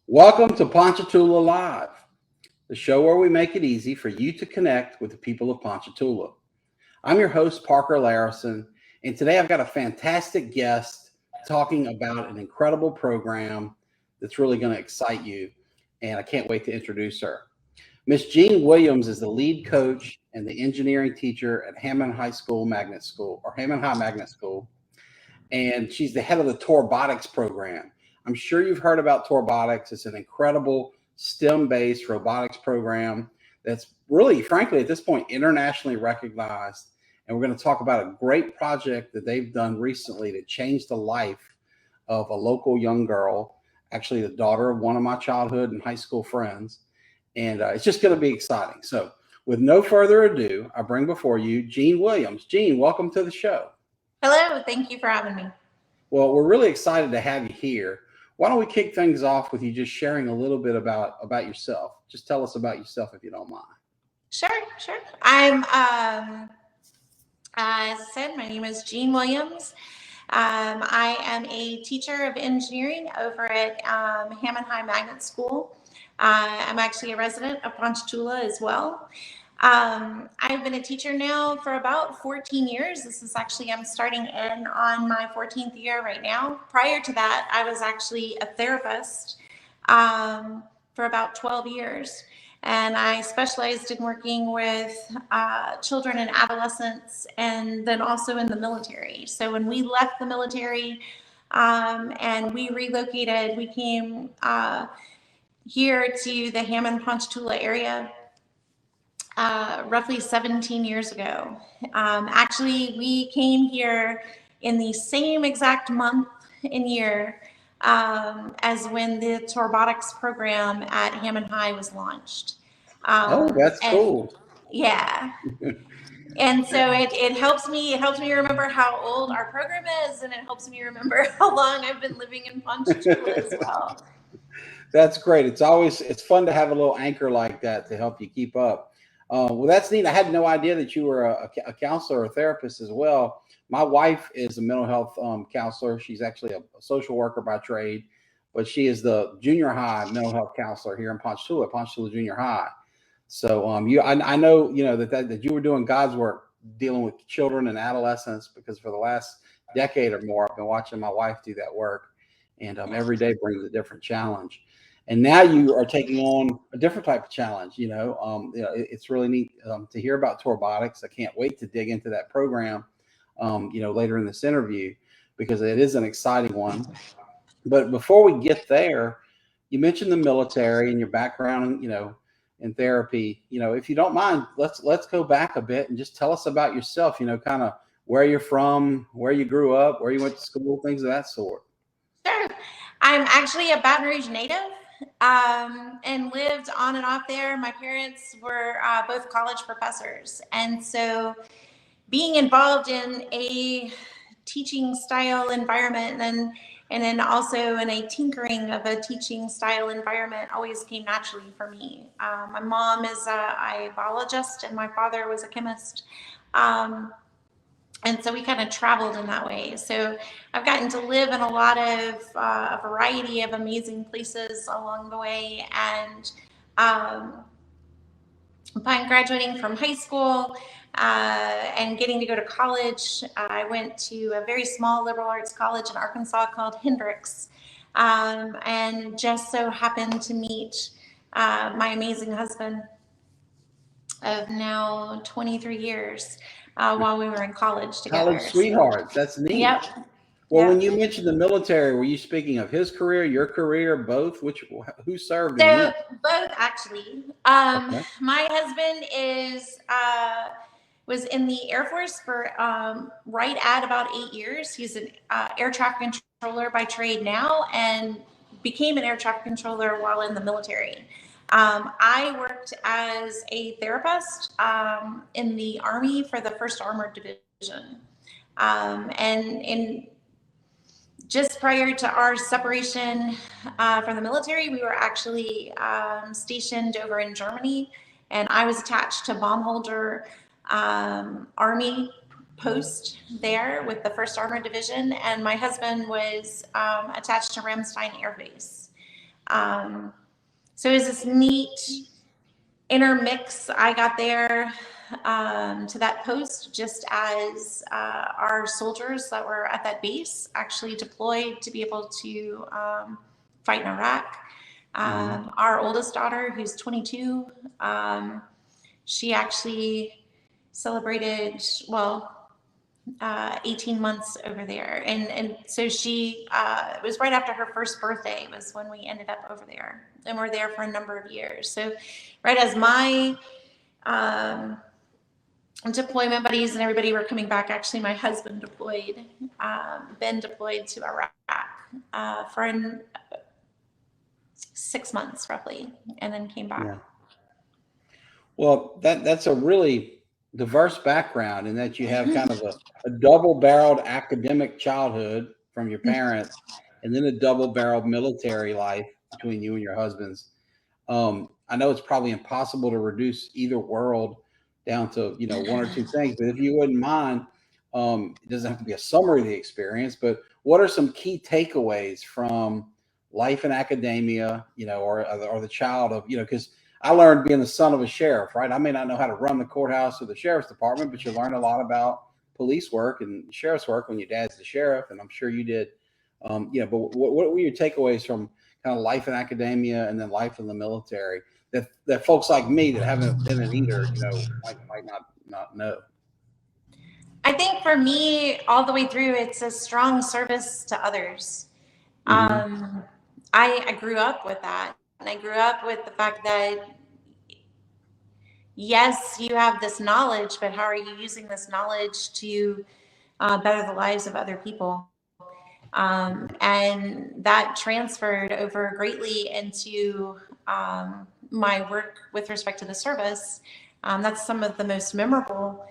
Welcome to Ponchatoula Live, the show where we make it easy for you to connect with the people of Ponchatoula. I'm your host, Parker Layrisson, and today I've got a fantastic guest talking about an incredible program that's really going to excite you, and I can't wait to introduce her. Miss Jean Williams is the lead coach and the engineering teacher at Hammond High School Magnet School, or Hammond High Magnet School, and she's the head of the robotics program. I'm sure you've heard about robotics. It's an incredible STEM-based robotics program that's really, frankly, at this point, internationally recognized. And we're going to talk about a great project that they've done recently to change the life of a local young girl, actually the daughter of one of my childhood and high school friends. And it's just going to be exciting. So with no further ado, I bring before you Jean Williams. Jean, welcome to the show. Hello, thank you for having me. Well, we're really excited to have you here. Why don't we kick things off with you just sharing a little bit about yourself? Just tell us about yourself if you don't mind. Sure. As I said, my name is Jean Williams. I am a teacher of engineering over at Hammond High Magnet School. I'm actually a resident of Ponchatoula as well. I've been a teacher now for about 14 years. This is actually, I'm starting in on my 14th year right now. Prior to that, I was actually a therapist for about 12 years. And I specialized in working with children and adolescents, and then also in the military. So when we left the military and we relocated, we came here to the Hammond Ponchatoula area. Roughly 17 years ago. Actually, we came here in the same exact month and year as when the robotics program at Hammond High was launched. That's cool. Yeah. And so it helps me remember how old our program is, and it helps me remember how long I've been living in Ponchatoula as well. That's great. It's fun to have a little anchor like that to help you keep up. Well, that's neat. I had no idea that you were a counselor or a therapist as well. My wife is a mental health counselor. She's actually a social worker by trade, but she is the junior high mental health counselor here in Ponchatoula Junior High. So I know that you were doing God's work dealing with children and adolescents, because for the last decade or more, I've been watching my wife do that work, and every day brings a different challenge. And now you are taking on a different type of challenge. It's really neat to hear about robotics. I can't wait to dig into that program, later in this interview, because it is an exciting one. But before we get there, you mentioned the military and your background, in therapy. If you don't mind, let's go back a bit and just tell us about yourself. Kind of where you're from, where you grew up, where you went to school, things of that sort. Sure. I'm actually a Baton Rouge native. And lived on and off there. My parents were both college professors. And so being involved in a teaching style environment and then also in a tinkering of a teaching style environment always came naturally for me. My mom is a biologist and my father was a chemist. And so we kind of traveled in that way. So I've gotten to live in a lot of a variety of amazing places along the way. And upon graduating from high school and getting to go to college, I went to a very small liberal arts college in Arkansas called Hendrix, and just so happened to meet my amazing husband of now 23 years. While we were in college together. College sweethearts. That's neat. Yep. Well, when you mentioned the military, were you speaking of his career, your career, both? Who served? So both, actually. Okay. My husband was in the Air Force for right at about 8 years. He's an air traffic controller by trade now, and became an air traffic controller while in the military. I worked as a therapist in the Army for the 1st Armored Division. And just prior to our separation from the military, we were actually stationed over in Germany, and I was attached to bomb holder Army post there with the 1st Armored Division, and my husband was attached to Ramstein Air Base. So it was this neat intermix. I got there to that post just as our soldiers that were at that base actually deployed to be able to fight in Iraq. Our oldest daughter, who's 22, she actually celebrated, 18 months over there. And so she, it was right after her first birthday was when we ended up over there. And we're there for a number of years. So right as my deployment buddies and everybody were coming back, actually my husband deployed, Ben deployed to Iraq for 6 months roughly, and then came back. Yeah. Well, that's a really diverse background in that you have kind of a double-barreled academic childhood from your parents, and then a double-barreled military life between you and your husbands. I know it's probably impossible to reduce either world down to one or two things, but if you wouldn't mind, it doesn't have to be a summary of the experience, but what are some key takeaways from life in academia, or the child of, because I learned being the son of a sheriff, right? I may not know how to run the courthouse or the sheriff's department, but you learn a lot about police work and sheriff's work when your dad's the sheriff, and I'm sure you did. But what were your takeaways from kind of life in academia and then life in the military that folks like me that haven't been in either, might not know? I think for me, all the way through, it's a strong service to others. I grew up with that. And I grew up with the fact that, yes, you have this knowledge, but how are you using this knowledge to better the lives of other people? And that transferred over greatly into my work with respect to the service. That's some of the most memorable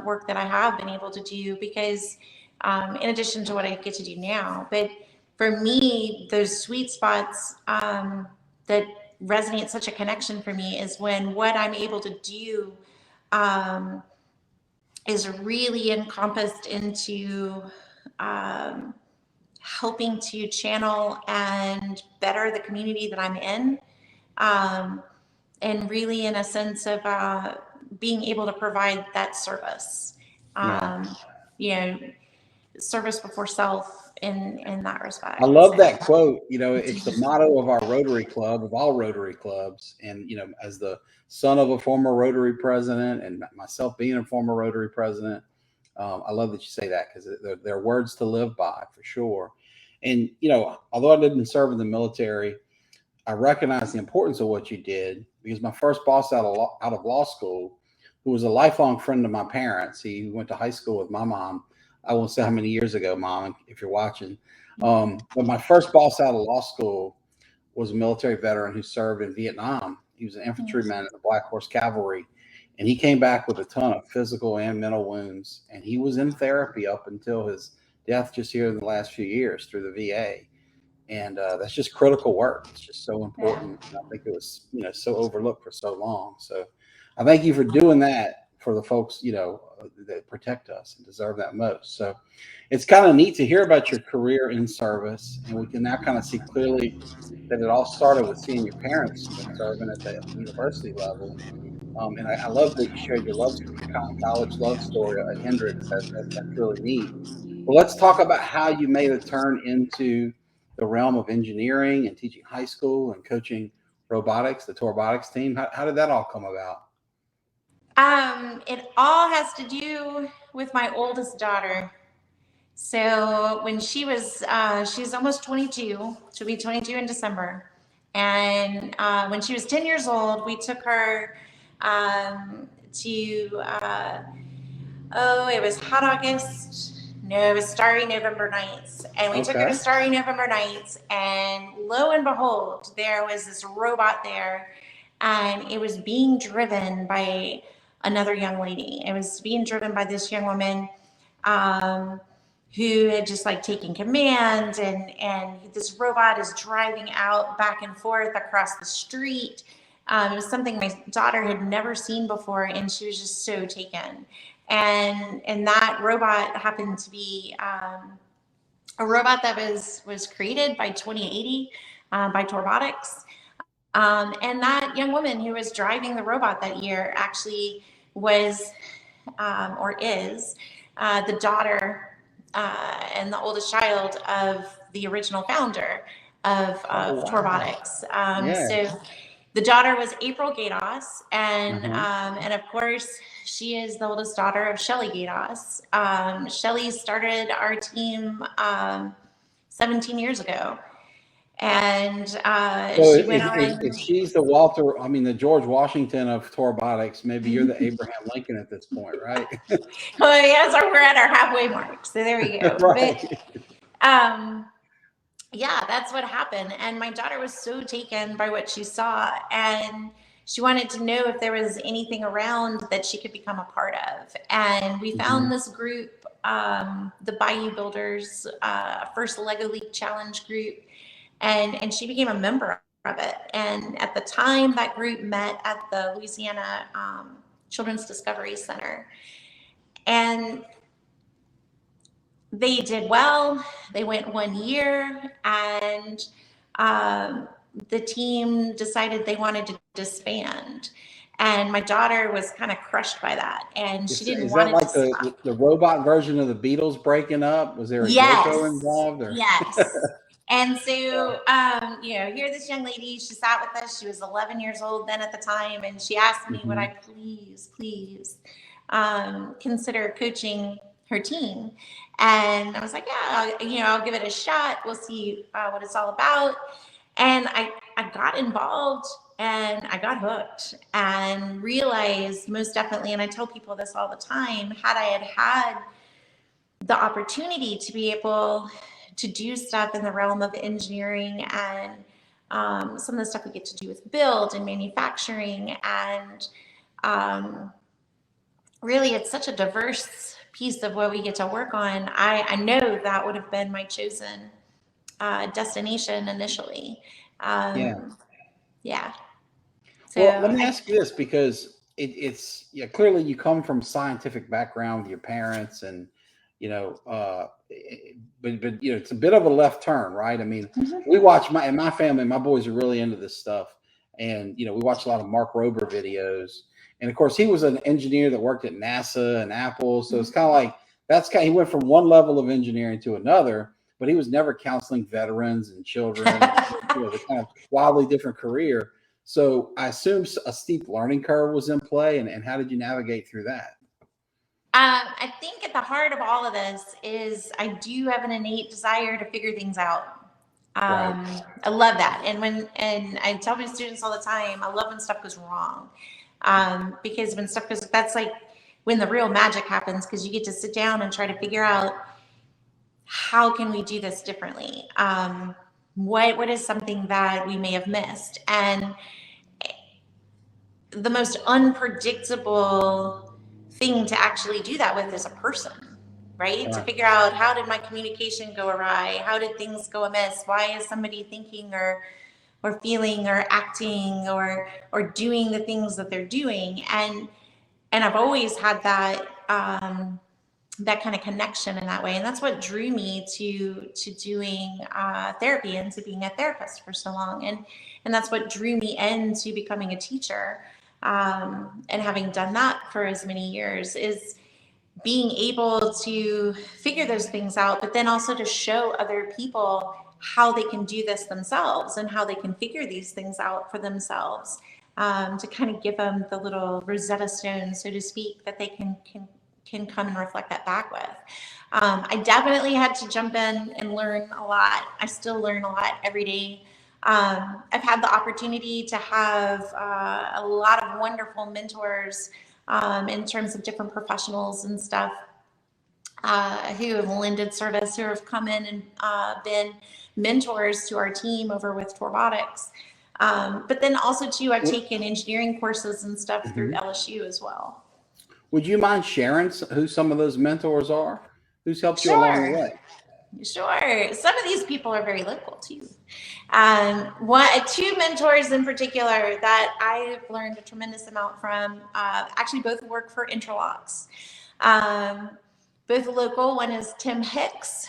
work that I have been able to do because in addition to what I get to do now, but for me, those sweet spots that resonate such a connection for me is when what I'm able to do is really encompassed into helping to channel and better the community that I'm in, and really in a sense of being able to provide that service, service before self in that respect. I love that quote. It's the motto of our Rotary Club, of all Rotary clubs. And, as the son of a former Rotary president and myself being a former Rotary president, I love that you say that because they're words to live by for sure. And, although I didn't serve in the military, I recognize the importance of what you did because my first boss out of law school, who was a lifelong friend of my parents, he went to high school with my mom. I won't say how many years ago, Mom, if you're watching. But my first boss out of law school was a military veteran who served in Vietnam. He was an infantryman in the Black Horse Cavalry, and he came back with a ton of physical and mental wounds. And he was in therapy up until his death just here in the last few years through the VA. And that's just critical work. It's just so important. And I think it was, so overlooked for so long. So I thank you for doing that for the folks, that protect us and deserve that most. So it's kind of neat to hear about your career in service. And we can now kind of see clearly that it all started with seeing your parents serving at the university level. And I love that you shared your college love story at Hendrix. That's really neat. Well, let's talk about how you made a turn into the realm of engineering and teaching high school and coaching robotics, the robotics team. How did that all come about? It all has to do with my oldest daughter. So when she was, she's almost 22, she'll be 22 in December. And when she was 10 years old, we took her to, it was hot August. No, it was Starry November Nights. And we took her to Starry November Nights. And lo and behold, there was this robot there. And it was being driven by another young lady. It was being driven by this young woman who had just taken command, and this robot is driving out back and forth across the street. It was something my daughter had never seen before, and she was just so taken. And that robot happened to be a robot that was created by 2080. by robotics. And that young woman who was driving the robot that year actually was or is the daughter and the oldest child of the original founder of Oh, wow. robotics. Yeah. So the daughter was April Gatos, Uh-huh. and of course she is the oldest daughter of Shelly Gatos. Shelly started our team 17 years ago, and So she went on. if she's the the George Washington of robotics, maybe you're the Abraham Lincoln at this point, right? Well, yes, we're at our halfway mark, so there we go. Right. But yeah, that's what happened. And my daughter was so taken by what she saw, and she wanted to know if there was anything around that she could become a part of. And we found this group, the Bayou Builders, first Lego League Challenge group, and she became a member of it. And at the time, that group met at the Louisiana Children's Discovery Center. And they did well. They went 1 year, and the team decided they wanted to disband. And my daughter was kind of crushed by that, and she didn't Is want that it like to stop. the robot version of the Beatles breaking up? Was there a Yoko Yes, involved? Or? yes. And so, here this young lady, she sat with us. She was 11 years old then at the time, and she asked me, would I please consider coaching her team? And I was like, yeah, I'll give it a shot. We'll see what it's all about. And I got involved, and I got hooked, and realized most definitely, and I tell people this all the time, had I had the opportunity to be able to do stuff in the realm of engineering and some of the stuff we get to do with build and manufacturing, and really it's such a diverse piece of what we get to work on. I know that would have been my chosen destination initially. Yeah. So Well, let me ask you this, because it's clearly you come from scientific background with your parents, and but it's a bit of a left turn, right? I mean, we watch in my family, my boys are really into this stuff, and we watch a lot of Mark Rober videos, and of course he was an engineer that worked at NASA and Apple, so it's kind of like he went from one level of engineering to another, but he was never counseling veterans and children, and, the kind of wildly different career. So I assume a steep learning curve was in play, and how did you navigate through that? I think at the heart of all of this is I do have an innate desire to figure things out. Right. I love that. And I tell my students all the time, I love when stuff goes wrong. Because when stuff goes, that's like when the real magic happens, because you get to sit down and try to figure out, how can we do this differently? What is something that we may have missed? And the most unpredictable thing to actually do that with is a person, right? To figure out, how did my communication go awry? How did things go amiss? Why is somebody thinking or feeling or acting or doing the things that they're doing? And I've always had that that kind of connection in that way, and that's what drew me to doing therapy and to being a therapist for so long, and that's what drew me into becoming a teacher. And having done that for as many years, is being able to figure those things out, but then also to show other people how they can do this themselves and how they can figure these things out for themselves, to kind of give them the little Rosetta Stone, so to speak, that they can come and reflect that back with. I definitely had to jump in and learn a lot. I still learn a lot every day. I've had the opportunity to have a lot of wonderful mentors in terms of different professionals and stuff who have lended service, who have come in and been mentors to our team over with robotics. But then also too, I've taken engineering courses and stuff through LSU as well. Would you mind sharing who some of those mentors are? Who's helped you along the way? Sure. Some of these people are very local too. Two mentors in particular that I've learned a tremendous amount from, actually both work for Interlocks. both local. One is Tim Hicks,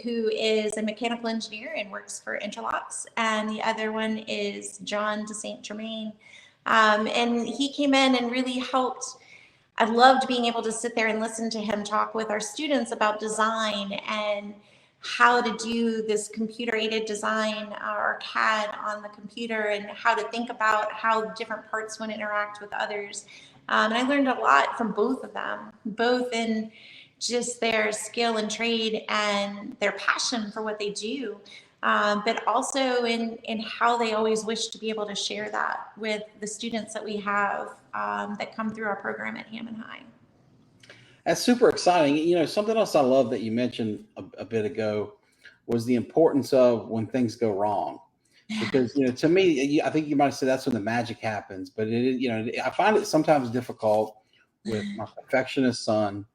who is a mechanical engineer and works for Interlocks. And the other one is John de Saint Germain. And he came in and really helped. I loved being able to sit there and listen to him talk with our students about design and how to do this computer-aided design or CAD on the computer, and how to think about how different parts would interact with others. And I learned a lot from both of them, both in just their skill and trade and their passion for what they do, but also in how they always wish to be able to share that with the students that we have that come through our program at Hammond High. That's super exciting. You know, something else I love that you mentioned a bit ago was the importance of when things go wrong. Because, you know, to me, I think you might have said that's when the magic happens. But it is, you know, I find it sometimes difficult with my perfectionist son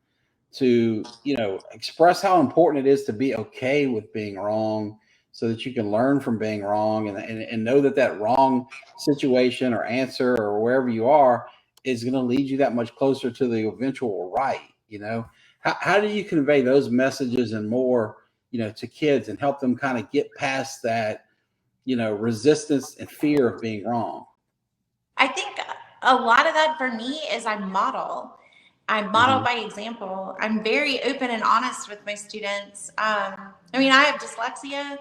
to, you know, express how important it is to be okay with being wrong, so that you can learn from being wrong, and know that that wrong situation or answer or wherever you are is going to lead you that much closer to the eventual right. You know, how do you convey those messages and more, you know, to kids and help them kind of get past that, you know, resistance and fear of being wrong? I think a lot of that for me is I model Hmm. by example. I'm very open and honest with my students. I mean, I have dyslexia,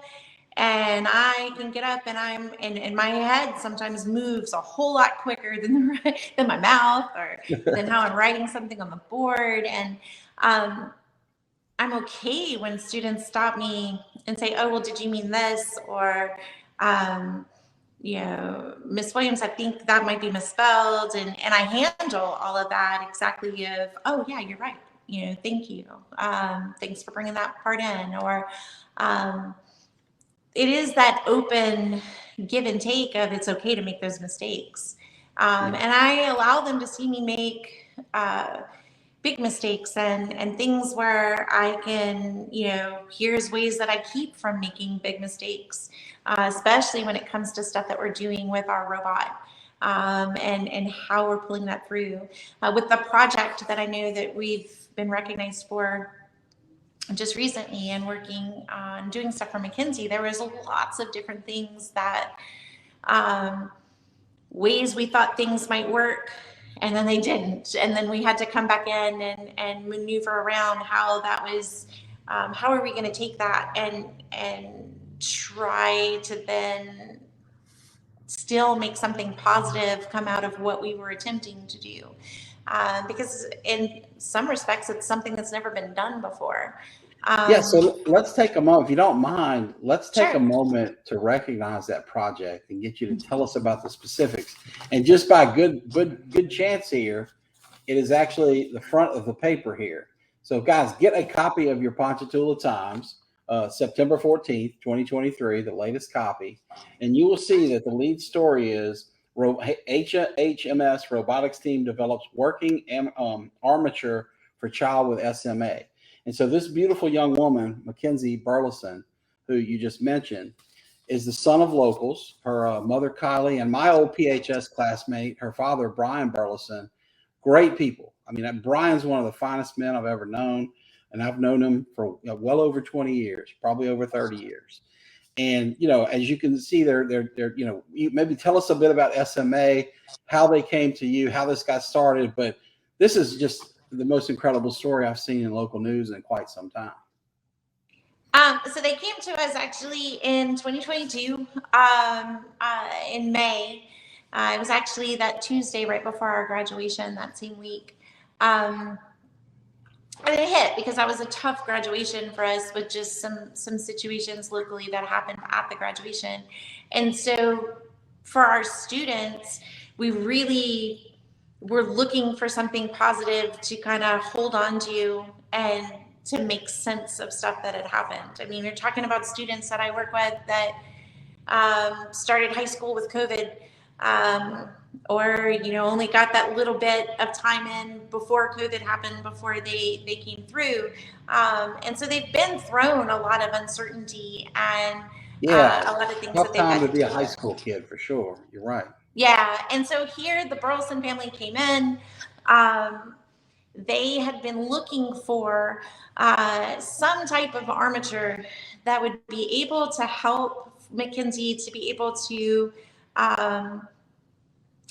and I can get up and and my head sometimes moves a whole lot quicker than than my mouth, or than how I'm writing something on the board. And um, I'm okay when students stop me and say, "Oh, well, did you mean this?" Or, um, you know, Miss Williams, I think that might be misspelled. And I handle all of that exactly of, "Oh, yeah, you're right. You know, thank you. Thanks for bringing that part in." Or, um, it is that open give and take of it's okay to make those mistakes. Yeah. And I allow them to see me make big mistakes, and things where I can, you know, here's ways that I keep from making big mistakes, especially when it comes to stuff that we're doing with our robot. And how we're pulling that through with the project that I know that we've been recognized for just recently, and working on doing stuff for McKinsey. There was lots of different things that um, ways we thought things might work, and then they didn't, and then we had to come back in and maneuver around how that was, how are we going to take that and try to then still make something positive come out of what we were attempting to do, because in some respects it's something that's never been done before. Yeah, um, so let's take a moment, if you don't mind, let's take a sure. moment to recognize that project and get you to tell us about the specifics. And just by good chance here, it is actually the front of the paper here. So guys, get a copy of your Ponchatoula Times, September 14th, 2023, the latest copy, and you will see that the lead story is HMS robotics team develops working armature for child with SMA. And so this beautiful young woman, Mackenzie Burleson, who you just mentioned, is the son of locals. Her mother, Kylie, and my old PHS classmate, her father, Brian Burleson. Great people. I mean, Brian's one of the finest men I've ever known, and I've known him for well over 20 years, probably over 30 years. And you know, as you can see, they're you know, maybe tell us a bit about SMA, how they came to you, how this got started. But this is just the most incredible story I've seen in local news in quite some time. So they came to us actually in 2022, in May. It was actually that Tuesday right before our graduation that same week. Um, and it hit because that was a tough graduation for us, with just some situations locally that happened at the graduation. And so for our students, we really were looking for something positive to kind of hold on to and to make sense of stuff that had happened. I mean, you're talking about students that I work with that started high school with COVID, or you know, only got that little bit of time in before COVID happened, before they came through, and so they've been thrown a lot of uncertainty and Yeah, a lot of things that tough they've time had to to be a deal high with. school kid for sure. You're right. Yeah, and so here the Burleson family came in. Um, they had been looking for some type of armature that would be able to help Mackenzie to be able to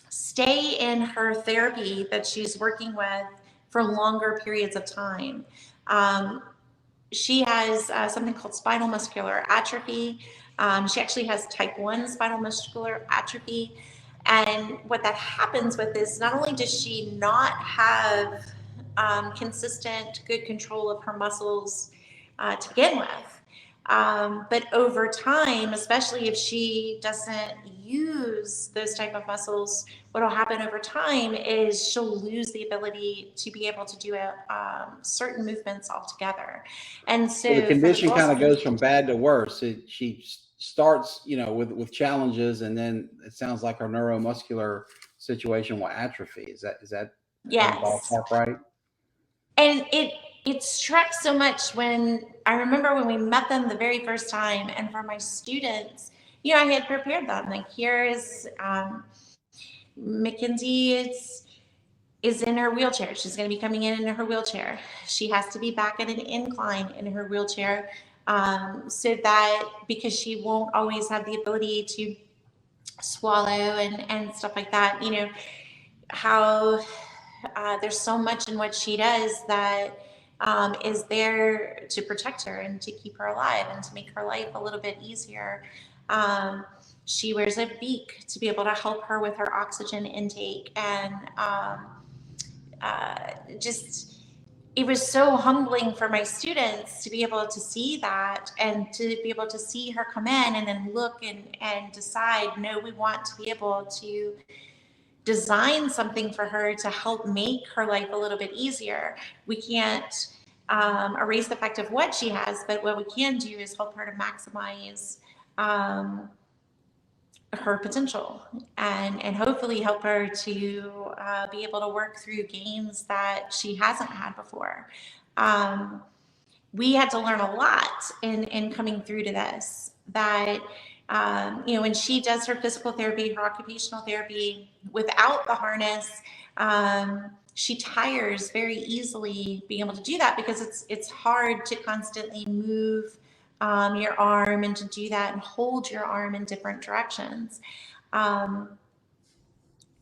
stay in her therapy that she's working with for longer periods of time. She has something called spinal muscular atrophy. She actually has type 1 spinal muscular atrophy. And what that happens with is not only does she not have consistent, good control of her muscles to begin with, but over time, especially if she doesn't use those type of muscles, what will happen over time is she'll lose the ability to be able to do certain movements altogether. And So the so for the condition kind of Boston, goes from bad to worse. She starts, with challenges, and then it sounds like her neuromuscular situation will atrophy. Is that kind of yes. ballpark right? And it struck so much when I remember when we met them the very first time, and for my students, I had prepared them like, here is Mackenzie is in her wheelchair. She's going to be coming in her wheelchair. She has to be back at an incline in her wheelchair, so that because she won't always have the ability to swallow and stuff like that. How there's so much in what she does that is there to protect her and to keep her alive and to make her life a little bit easier. She wears a beak to be able to help her with her oxygen intake, and just it was so humbling for my students to be able to see that and to be able to see her come in and then look and decide, no, we want to be able to design something for her to help make her life a little bit easier. We can't erase the fact of what she has, but what we can do is help her to maximize her potential, and hopefully help her to be able to work through games that she hasn't had before. We had to learn a lot in coming through to this, that when she does her physical therapy, her occupational therapy without the harness, she tires very easily being able to do that, because it's hard to constantly move your arm and to do that and hold your arm in different directions.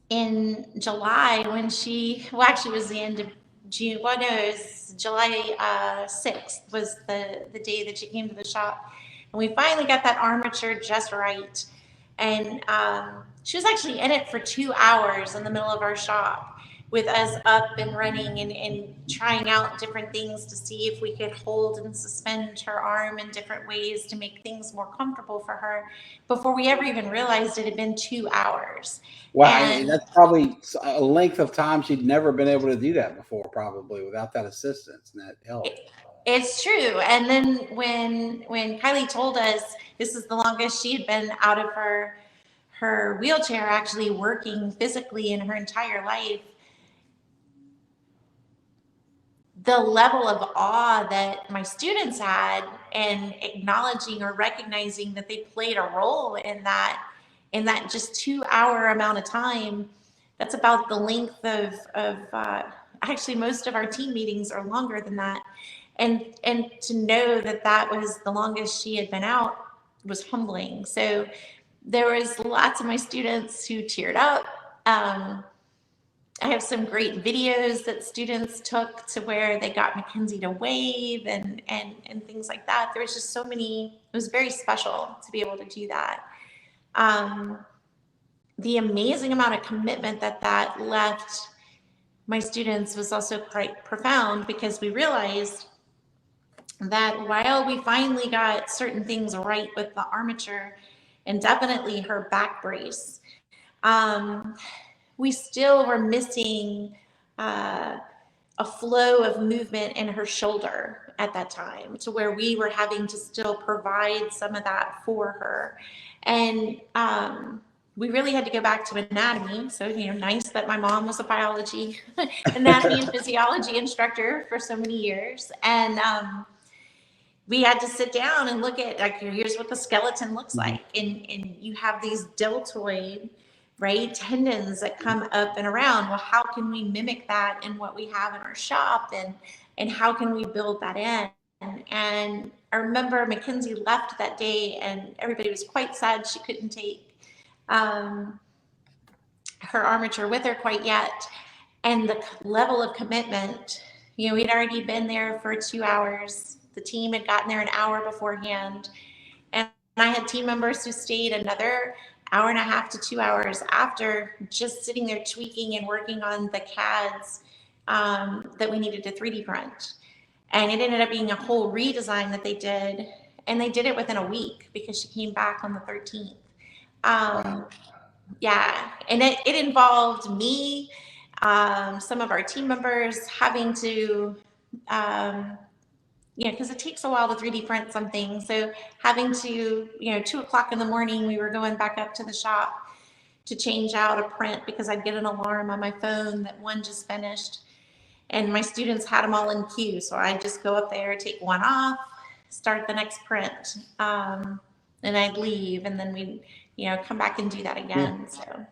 In July, when actually it was the end of June, well, no, it was July 6th was the day that she came to the shop. And we finally got that armature just right. And she was actually in it for 2 hours in the middle of our shop with us up and running and trying out different things to see if we could hold and suspend her arm in different ways to make things more comfortable for her, before we ever even realized it had been 2 hours. Wow, And that's probably a length of time she'd never been able to do that before, probably without that assistance and that help. it's true. And then when Kylie told us this is the longest she had been out of her wheelchair, actually working physically in her entire life, the level of awe that my students had, and acknowledging or recognizing that they played a role in that just 2 hour amount of time. That's about the length of actually most of our team meetings are longer than that. And to know that that was the longest she had been out was humbling. So there was lots of my students who teared up. I have some great videos that students took to where they got Mackenzie to wave and things like that. There was just so many, it was very special to be able to do that. The amazing amount of commitment that left my students was also quite profound, because we realized that while we finally got certain things right with the armature and definitely her back brace, we still were missing a flow of movement in her shoulder at that time, to where we were having to still provide some of that for her. And we really had to go back to anatomy. So, nice that my mom was a biology, anatomy and physiology instructor for so many years. And we had to sit down and look at, like, here's what the skeleton looks like. And you have these deltoid right? Tendons that come up and around. Well, how can we mimic that in what we have in our shop, and how can we build that in? And I remember Mackenzie left that day, and everybody was quite sad she couldn't take um, her armature with her quite yet. And the level of commitment, we'd already been there for 2 hours. The team had gotten there an hour beforehand. And I had team members who stayed another hour and a half to 2 hours after, just sitting there tweaking and working on the CADs that we needed to 3D print. And it ended up being a whole redesign that they did. And they did it within a week because she came back on the 13th. Wow. Yeah. And it involved me, some of our team members having to, because it takes a while to 3D print something. So having to, 2 o'clock in the morning, we were going back up to the shop to change out a print because I'd get an alarm on my phone that one just finished. And my students had them all in queue. So I'd just go up there, take one off, start the next print. And I'd leave, and then we'd, come back and do that again. So.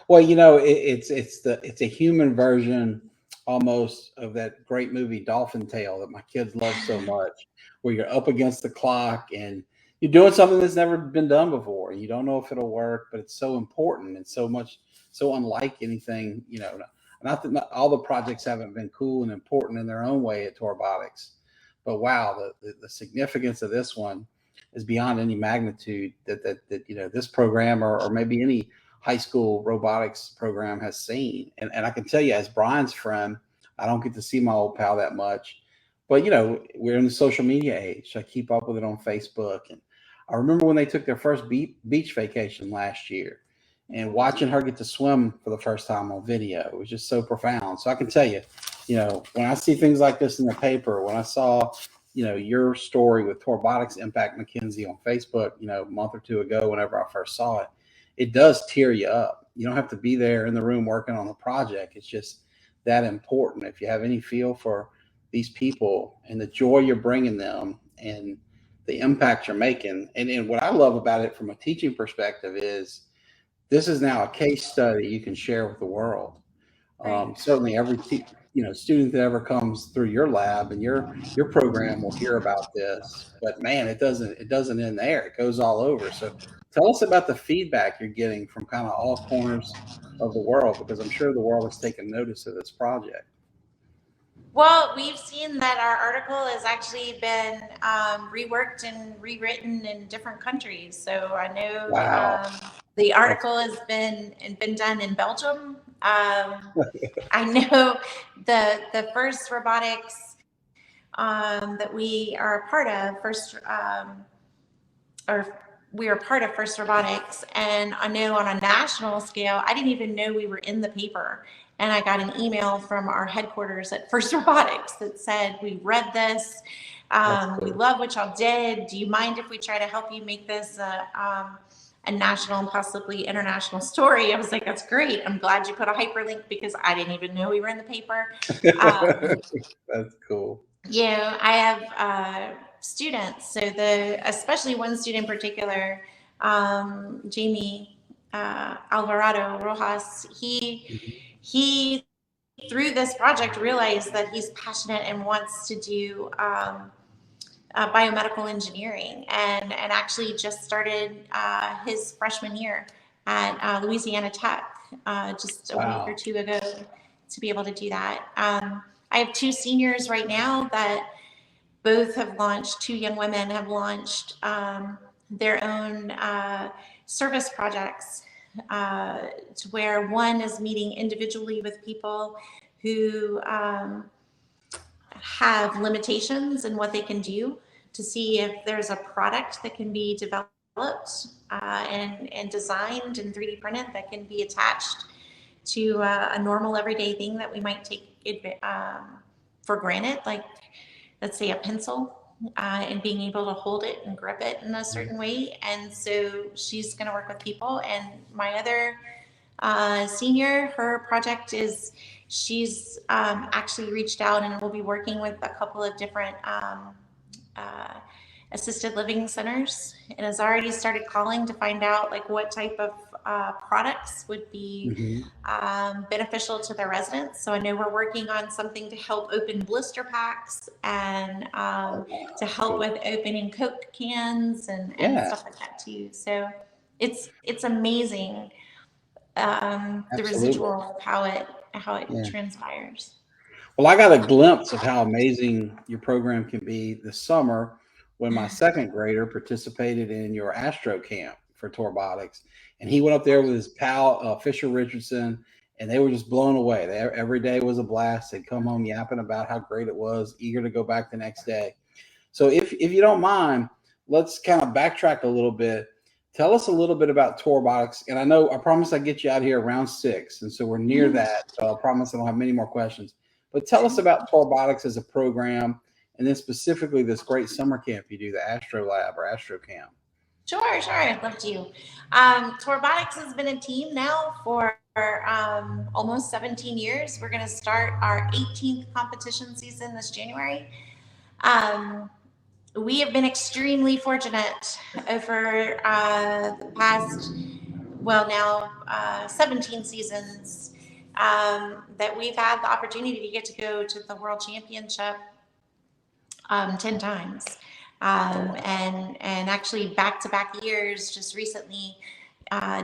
Well, it's a human version almost of that great movie Dolphin Tale that my kids love so much, where you're up against the clock and you're doing something that's never been done before. You don't know if it'll work, but it's so important and so unlike anything. Not that not all the projects haven't been cool and important in their own way at Robotics, but wow, the significance of this one is beyond any magnitude that this program or maybe any high school robotics program has seen. And I can tell you, as Brian's friend, I don't get to see my old pal that much, but we're in the social media age. I keep up with it on Facebook. And I remember when they took their first beach vacation last year, and watching her get to swim for the first time on video, it was just so profound. So I can tell you, when I see things like this in the paper, when I saw, your story with Robotics Impact Mackenzie on Facebook, a month or two ago, whenever I first saw it, it does tear you up. You don't have to be there in the room working on the project. It's just that important. If you have any feel for these people and the joy you're bringing them and the impact you're making. And what I love about it from a teaching perspective is this is now a case study you can share with the world. Certainly every student that ever comes through your lab and your program will hear about this, but man, it doesn't end there. It goes all over. So tell us about the feedback you're getting from kind of all corners of the world, because I'm sure the world has taken notice of this project. Well, we've seen that our article has actually been reworked and rewritten in different countries. So I know Wow. the article has been done in Belgium. I know the first robotics that we are a part of, we are part of First Robotics, and I know on a national scale, I didn't even know we were in the paper. And I got an email from our headquarters at First Robotics that said, "We read this. Cool. We love what y'all did. Do you mind if we try to help you make this a national and possibly international story?" I was like, "That's great. I'm glad you put a hyperlink because I didn't even know we were in the paper." That's cool. I have students. So especially one student in particular, Jamie Alvarado Rojas, he through this project realized that he's passionate and wants to do biomedical engineering, and actually just started his freshman year at Louisiana Tech just a week or two ago to be able to do that. I have two seniors right now that both have launched, two young women have launched their own service projects, to where one is meeting individually with people who have limitations in what they can do, to see if there's a product that can be developed and designed and 3D printed that can be attached to a normal everyday thing that we might take for granted, like let's say a pencil, and being able to hold it and grip it in a certain way. And so she's going to work with people. And my other senior, her project is she's actually reached out and will be working with a couple of different assisted living centers, and has already started calling to find out like what type of products would be beneficial to their residents. So I know we're working on something to help open blister packs and to help Cool. with opening Coke cans and Yeah, stuff like that too. So it's amazing, the absolutely. residual of how it Yeah. transpires. Well, I got a glimpse of how amazing your program can be this summer when my second grader participated in your Astro Camp for Torbotics. And he went up there with his pal, Fisher Richardson, and they were just blown away. Every day was a blast. They'd come home yapping about how great it was, eager to go back the next day. So if you don't mind, let's kind of backtrack a little bit. Tell us a little bit about Torbotics. And I promise I get you out here around 6. And so we're near that. So I promise I don't have many more questions. But tell us about Torbotics as a program, and then specifically this great summer camp you do, the Astro Lab or Astro Camp. Sure, I'd love to. Torbotics has been a team now for almost 17 years. We're going to start our 18th competition season this January. We have been extremely fortunate over the past, well, now 17 seasons, that we've had the opportunity to get to go to the World Championship 10 times. And actually back-to-back years just recently,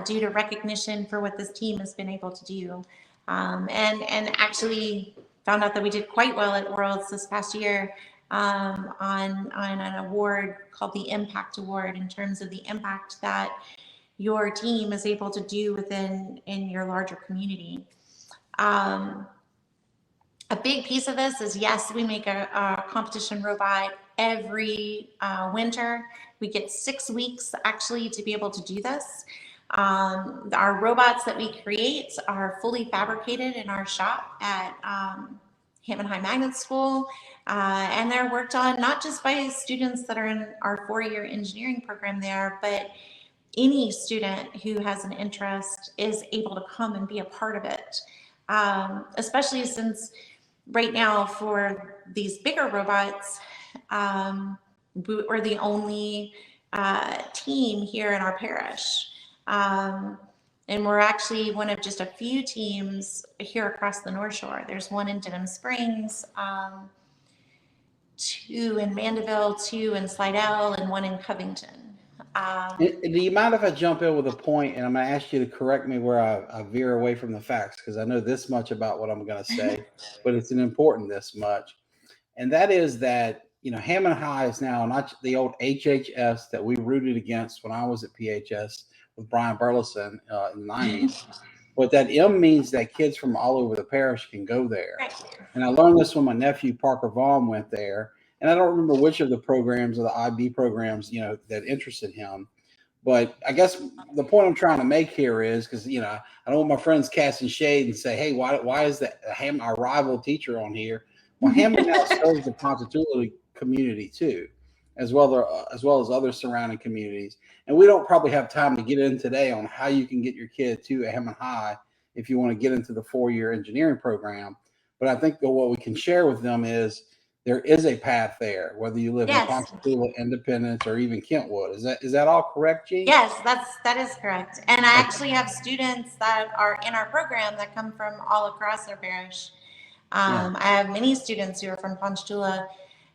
due to recognition for what this team has been able to do. And actually found out that we did quite well at Worlds this past year, on an award called the Impact Award, in terms of the impact that your team is able to do in your larger community. A big piece of this is, yes, we make a competition robot every winter. We get 6 weeks actually to be able to do this. Our robots that we create are fully fabricated in our shop at Hammond High Magnet School, and they're worked on not just by students that are in our 4-year engineering program there, but any student who has an interest is able to come and be a part of it. Especially since right now for these bigger robots, we're the only team here in our parish. And we're actually one of just a few teams here across the North Shore. There's one in Denham Springs, 2 in Mandeville, 2 in Slidell, and 1 in Covington. Do you mind if I jump in with a point, and I'm going to ask you to correct me where I veer away from the facts, because I know this much about what I'm going to say, but it's an important this much. And that is that, Hammond High is now not the old HHS that we rooted against when I was at PHS with Brian Burleson in the 90s. But that M means that kids from all over the parish can go there. Right. And I learned this when my nephew, Parker Vaughn, went there. And I don't remember which of the programs or the IB programs, that interested him. But I guess the point I'm trying to make here is, because, I don't want my friends casting shade and say, hey, why is that our rival teacher on here? Well, Hammond now serves the Ponchatoula community too, as well as other surrounding communities. And we don't probably have time to get in today on how you can get your kid to Hammond High if you want to get into the 4-year engineering program. But I think that what we can share with them is there is a path there, whether you live in Yes. Ponchatoula, Independence, or even Kentwood. Is that all correct, Jean? Yes, that is correct. And I actually have students that are in our program that come from all across our parish. I have many students who are from Ponchatoula,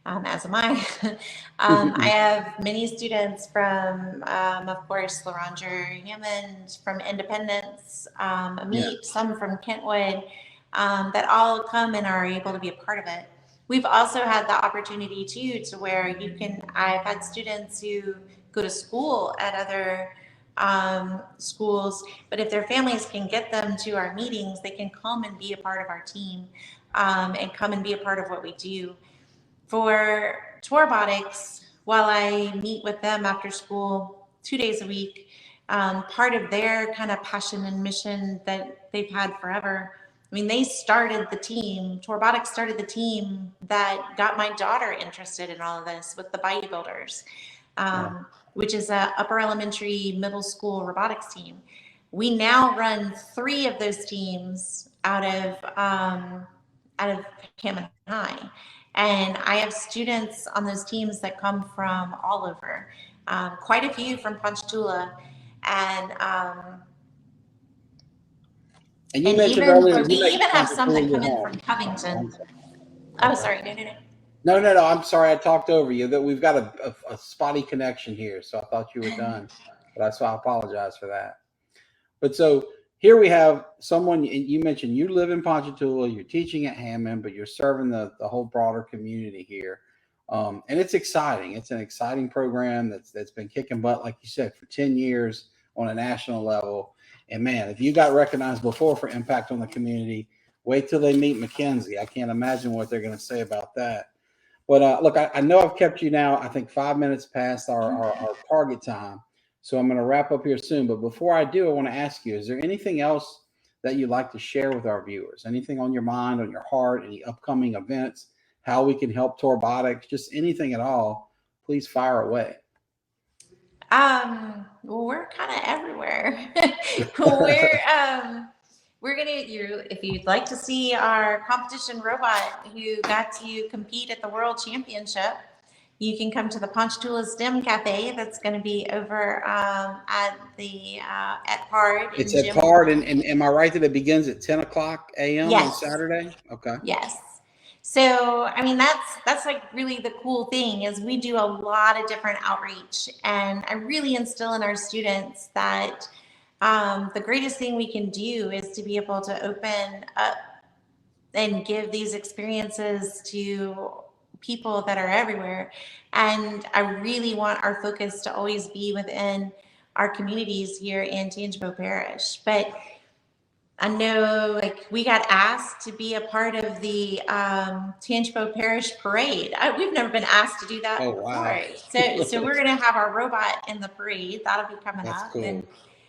as am I. I have many students from, of course, Laranger, Hammond, from Independence, Amite, some from Kentwood, that all come and are able to be a part of it. We've also had the opportunity too, to where I've had students who go to school at other schools, but if their families can get them to our meetings, they can come and be a part of our team, and come and be a part of what we do. For Torbotics, while I meet with them after school 2 days a week, part of their kind of passion and mission that they've had forever. I mean, they started the team. Torbotics started the team that got my daughter interested in all of this with the bodybuilders, which is a upper elementary, middle school robotics team. We now run 3 of those teams out of Hammond High. And I have students on those teams that come from all over, quite a few from Ponchatoula. And And you And mentioned even earlier, we you make even have some Ponchatoula that your come in from home. Covington. Oh, Okay. sorry, no. No. I'm sorry. I talked over you. That we've got a spotty connection here, so I thought you were done. But that's why I apologize for that. But so here we have someone, and you mentioned you live in Ponchatoula, you're teaching at Hammond, but you're serving the whole broader community here. And it's exciting. It's an exciting program that's been kicking butt, like you said, for 10 years on a national level. And man, if you got recognized before for impact on the community, wait till they meet Mackenzie. I can't imagine what they're going to say about that. But look, I know I've kept you now, I think 5 minutes past our target time. So I'm going to wrap up here soon. But before I do, I want to ask you, is there anything else that you'd like to share with our viewers? Anything on your mind, on your heart, any upcoming events, how we can help Torbotics, just anything at all, please fire away. Well, we're kind of everywhere. We're gonna if you'd like to see our competition robot who got to compete at the World Championship, you can come to the Ponchatoula STEM Cafe. That's going to be over at Pard It's in at Jim. Pard, and am I right that it begins at 10 o'clock a.m. on Yes. Saturday? Okay. Yes. So, I mean, that's like really the cool thing is we do a lot of different outreach, and I really instill in our students that the greatest thing we can do is to be able to open up and give these experiences to people that are everywhere. And I really want our focus to always be within our communities here in Tangipahoa Parish. But I know, like, we got asked to be a part of the Tangipahoa Parish Parade. We've never been asked to do that Oh, before. wow. So we're going to have our robot in the parade. That'll be coming That's up. cool.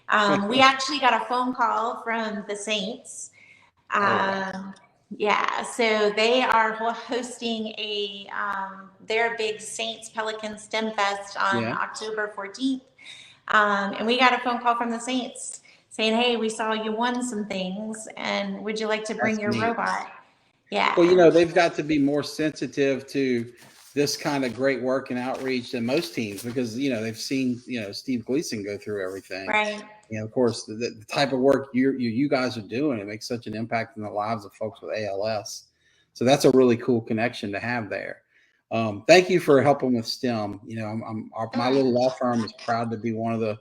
And we actually got a phone call from the Saints. Oh, wow. Yeah, so they are hosting their big Saints Pelican STEM Fest on Yeah. October 14th. And we got a phone call from the Saints saying, hey, we saw you won some things, and would you like to bring That's your neat. robot? Yeah. Well, they've got to be more sensitive to this kind of great work and outreach than most teams because, they've seen, Steve Gleason go through everything. Right. Of course, the type of work you guys are doing, it makes such an impact in the lives of folks with ALS. So that's a really cool connection to have there. Thank you for helping with STEM. My little law firm is proud to be one of the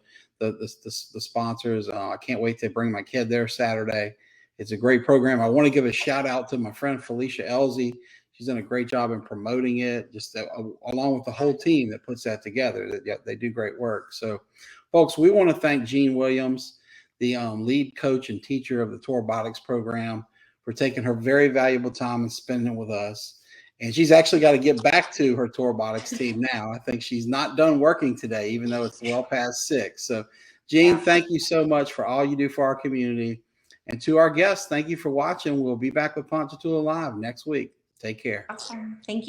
sponsors. I can't wait to bring my kid there Saturday. It's a great program. I want to give a shout out to my friend Felicia Elsie. She's done a great job in promoting it, just along with the whole team that puts that together. They do great work. So, folks, we want to thank Jean Williams, the lead coach and teacher of the Torbotics program, for taking her very valuable time and spending it with us. And she's actually got to get back to her Torbotics team now. I think she's not done working today, even though it's well past 6. So, Jean, thank you so much for all you do for our community. And to our guests, thank you for watching. We'll be back with Ponchatoula Live next week. Take care. Awesome. Thank you.